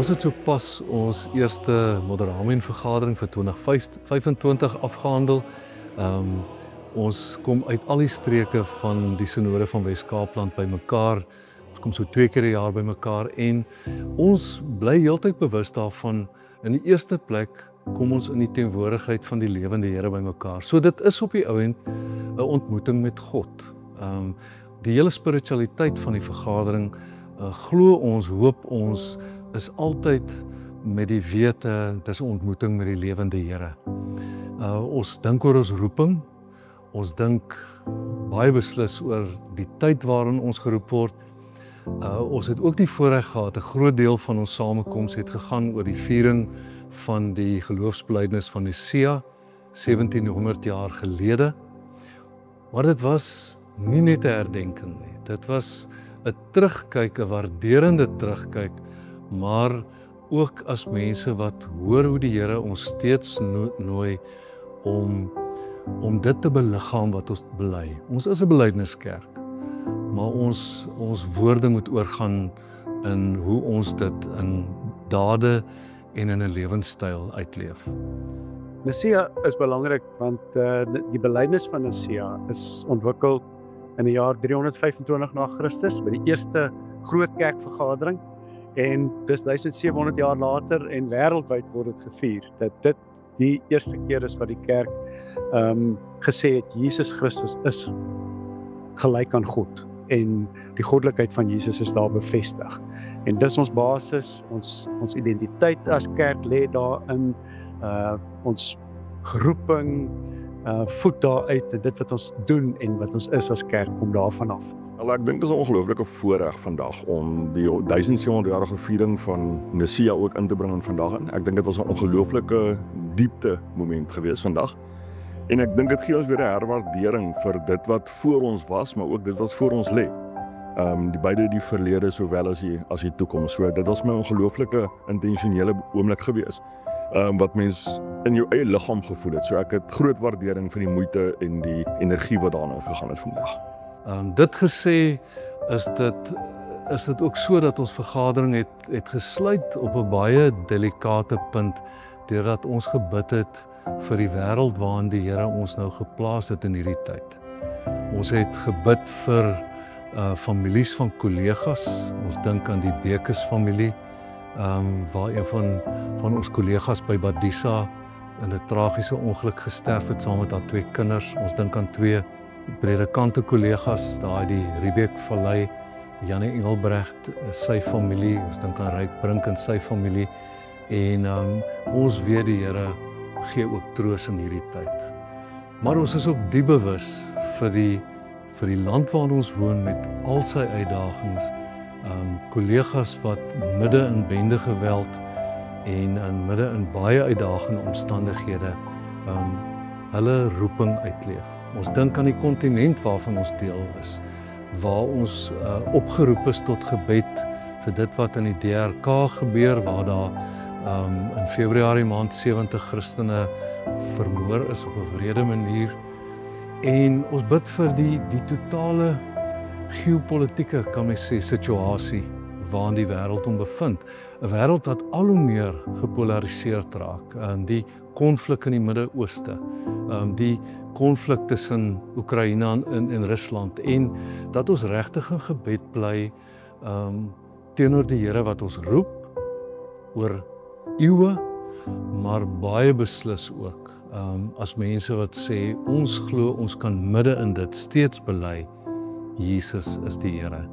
Ons het sopas ons eerste Moderamen vergadering vir 2025 afgehandel. Ons kom uit al die streke van die Sinode van Wes-Kaapland bymekaar. Ons kom so 2 keer 'n jaar bymekaar en ons bly heeltyd bewus daarvan. In die eerste plek kom ons in die teenwoordigheid van die lewende Here bymekaar. So dit is op die ou end 'n ontmoeting met God. Die hele spiritualiteit van die vergadering, glo ons, hoop ons, is altyd met die wete, dis 'n ontmoeting met die lewende Here. Ons dink oor ons roeping, ons dink baie beslis oor die tyd waarin ons geroep word. Ons het ook die voorreg gehad, 'n groot deel van ons samekoms het gegaan oor die viering van die geloofsbelijdenis van Nicea, 1700 jaar gelede. Maar dit was nie net 'n herdenking nie, dit was 'n terugkyk, 'n waarderende terugkyk, maar ook as mense wat hoor hoe die Here ons steeds nooi om dit te beliggaam wat ons bely. Ons is 'n belydeniskerk, maar ons woorde moet oorgaan in hoe ons dit in dade en in 'n lewenstyl uitleef. Nicea is belangrik want die belydenis van Nicea is ontwikkel in die jaar 325 na Christus by die eerste groot kerkvergadering, en dis 1700 jaar later en wêreldwyd word dit gevier dat dit die eerste keer is wat die kerk gesê het Jesus Christus is gelyk aan God en die goddelikheid van Jesus is daar bevestig. En dis ons basis, ons identiteit as kerk lê daarin, ons geroeping voed daaruit, dit wat ons doen en wat ons is as kerk, kom daarvan af. Ek dink dit is 'n ongelooflike voorreg vandag om die 1700-jarige viering van Nicea ook in te bring in vandag. Ek dink dit was 'n ongelooflike diepte moment gewees vandag. En ek dink dit gee ons weer 'n herwaardering vir dit wat voor ons was, maar ook dit wat voor ons lê. Beide die verlede sowel as die toekoms. So dit was my ongelooflike intentionele oomblik gewees. Wat mens in jou eie liggaam gevoel het. So ek het groot waardering vir die moeite en die energie wat daarin gegaan het vandag. Dit gesê, is dit ook so dat ons vergadering het gesluit op 'n baie delikate punt, deurdat ons gebid het vir die wêreld waarin die Here ons nou geplaas het in hierdie tyd. Ons het gebid vir families van kollegas. Ons dink aan die Bekes familie, waar een van ons kollegas by Badisa in 'n tragiese ongeluk gesterf het saam met haar 2 kinders. Ons dink aan 2 predikante kollegas, daar die Riebeek Vallei, Jannie Engelbrecht, sy familie, ons dink aan Ryk Brink en sy familie, en ons weet die Here gee ook troos in hierdie tyd. Maar ons is ook diep bewus vir die land waarin ons woon met al sy uitdagings, kollegas wat midde in bendegeweld en midde in baie uitdagende omstandighede hulle roeping uitleef. Ons dink aan die kontinent waarvan ons deel is, waar ons opgeroep is tot gebed vir dit wat in die DRK gebeur, waar daar in Februarie maand 70 Christene vermoor is op 'n wrede manier. En ons bid vir die totale geopolitiese, kan mens sê, situasie waarin die wêreld hom bevind. 'n Wêreld wat al hoe meer gepolariseerd raak. Die konflik in die Midde-Ooste, die konflik tussen Oekraïne en Rusland, en dat ons regtig in gebed bly teenoor die Here wat ons roep oor eeue, maar baie beslis ook as mense wat sê ons glo ons kan midde in dit steeds bely Jesus is die Here.